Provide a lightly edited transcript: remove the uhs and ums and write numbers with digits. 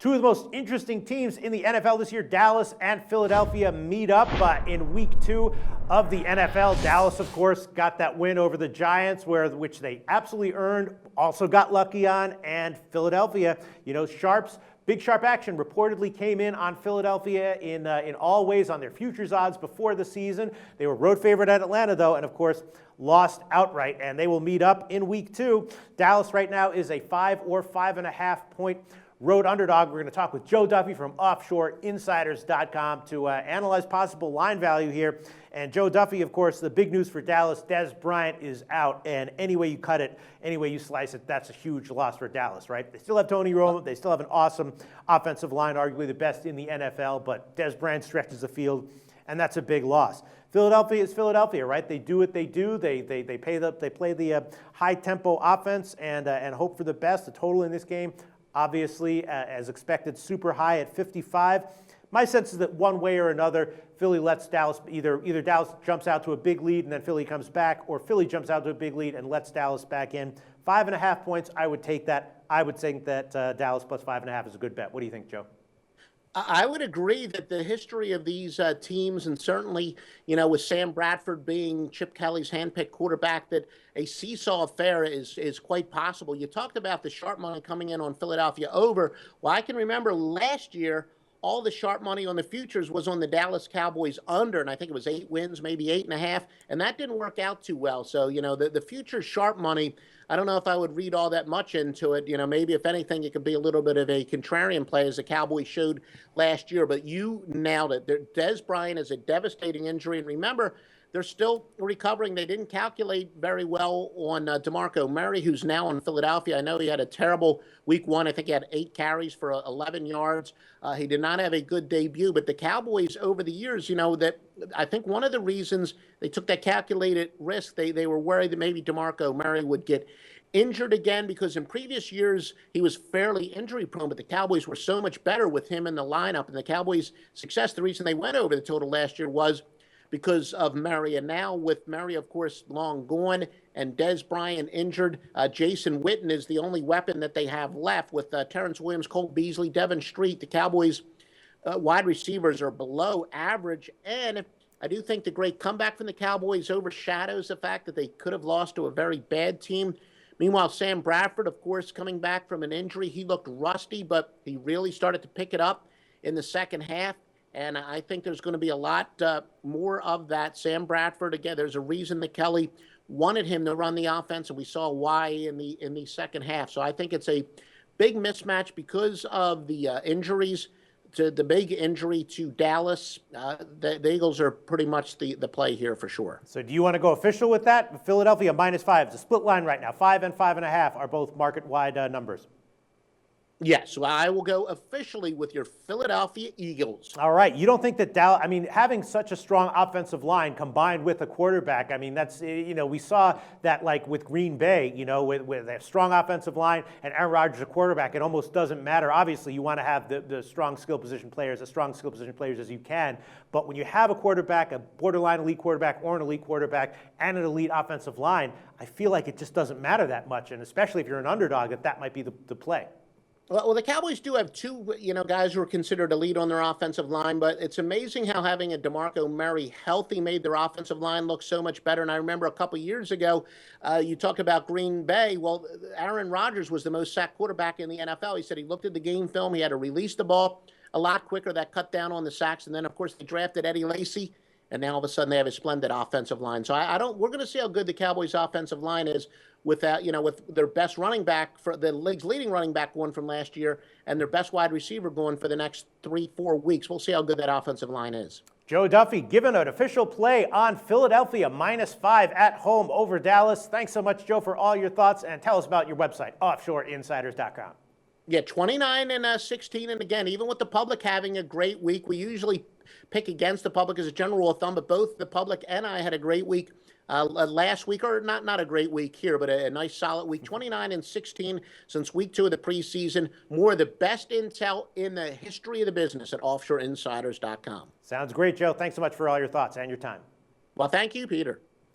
Two of the most interesting teams in the NFL this year, Dallas and Philadelphia, meet up in week 2 of the NFL. Dallas, of course, got that win over the Giants, which they absolutely earned, also got lucky on. And Philadelphia, big sharp action reportedly came in on Philadelphia in all ways on their futures odds before the season. They were road favorite at Atlanta, though, and of course, lost outright. And they will meet up in week 2. Dallas right now is a 5 or 5.5 point road underdog. We're going to talk with Joe Duffy from OffshoreInsiders.com to analyze possible line value here. And Joe Duffy, of course, the big news for Dallas, Dez Bryant is out. And any way you cut it, any way you slice it, that's a huge loss for Dallas, right? They still have Tony Romo. They still have an awesome offensive line, arguably the best in the NFL. But Dez Bryant stretches the field, and that's a big loss. Philadelphia is Philadelphia, right? They do what they do. They play the high-tempo offense and hope for the best. The total in this game, obviously, as expected, super high at 55. My sense is that one way or another, Philly lets Dallas, either Dallas jumps out to a big lead and then Philly comes back, or Philly jumps out to a big lead and lets Dallas back in. 5.5 points, I would take that. I would think that Dallas plus 5.5 is a good bet. What do you think, Joe? I would agree that the history of these teams, and certainly, with Sam Bradford being Chip Kelly's handpicked quarterback, that a seesaw affair is quite possible. You talked about the sharp money coming in on Philadelphia over. Well, I can remember last year, all the sharp money on the futures was on the Dallas Cowboys under, and I think it was 8 wins, maybe 8.5, and that didn't work out too well. So, the future sharp money, I don't know if I would read all that much into it. Maybe if anything, it could be a little bit of a contrarian play as the Cowboys showed last year, but you nailed it. Dez Bryant is a devastating injury, and remember, they're still recovering. They didn't calculate very well on DeMarco Murray, who's now in Philadelphia. I know he had a terrible week 1. I think he had 8 carries for 11 yards. He did not have a good debut. But the Cowboys over the years, that I think one of the reasons they took that calculated risk, they were worried that maybe DeMarco Murray would get injured again, because in previous years he was fairly injury prone, but the Cowboys were so much better with him in the lineup. And the Cowboys' success, the reason they went over the total last year was because of Murray. And now with Murray, of course, long gone and Dez Bryant injured, Jason Witten is the only weapon that they have left with Terrence Williams, Cole Beasley, Devin Street. The Cowboys wide receivers are below average. And I do think the great comeback from the Cowboys overshadows the fact that they could have lost to a very bad team. Meanwhile, Sam Bradford, of course, coming back from an injury, he looked rusty, but he really started to pick it up in the second half. And I think there's going to be a lot more of that. Sam Bradford, again, there's a reason that Kelly wanted him to run the offense, and we saw why in the second half. So I think it's a big mismatch because of the injuries. To the big injury to Dallas, the Eagles are pretty much the play here for sure. So do you want to go official with that? Philadelphia -5. It's a split line right now. 5 and 5.5 are both market-wide numbers. Yes, well, I will go officially with your Philadelphia Eagles. All right. You don't think that Dallas, having such a strong offensive line combined with a quarterback, that's, we saw that like with Green Bay, with a strong offensive line and Aaron Rodgers a quarterback, it almost doesn't matter. Obviously, you want to have the strong skill position players, as strong skill position players as you can. But when you have a quarterback, a borderline elite quarterback or an elite quarterback and an elite offensive line, I feel like it just doesn't matter that much. And especially if you're an underdog, that might be the play. Well, the Cowboys do have 2, guys who are considered elite on their offensive line, but it's amazing how having a DeMarco Murray healthy made their offensive line look so much better. And I remember a couple years ago, you talked about Green Bay. Well, Aaron Rodgers was the most sacked quarterback in the NFL. He said he looked at the game film. He had to release the ball a lot quicker. That cut down on the sacks. And then, of course, they drafted Eddie Lacy. And now all of a sudden they have a splendid offensive line. So we're going to see how good the Cowboys' offensive line is with that, with their best running back, for the league's leading running back one from last year, and their best wide receiver going for the next 3-4 weeks. We'll see how good that offensive line is. Joe Duffy giving an official play on Philadelphia -5 at home over Dallas. Thanks so much, Joe, for all your thoughts, and tell us about your website, OffshoreInsiders.com. Yeah, 29 and 16, and again, even with the public having a great week, we usually pick against the public as a general rule of thumb, but both the public and I had a great week last week, or not a great week here, but a nice solid week. 29 and 16 since week 2 of the preseason. More of the best intel in the history of the business at OffshoreInsiders.com. Sounds great, Joe. Thanks so much for all your thoughts and your time. Well, thank you, Peter.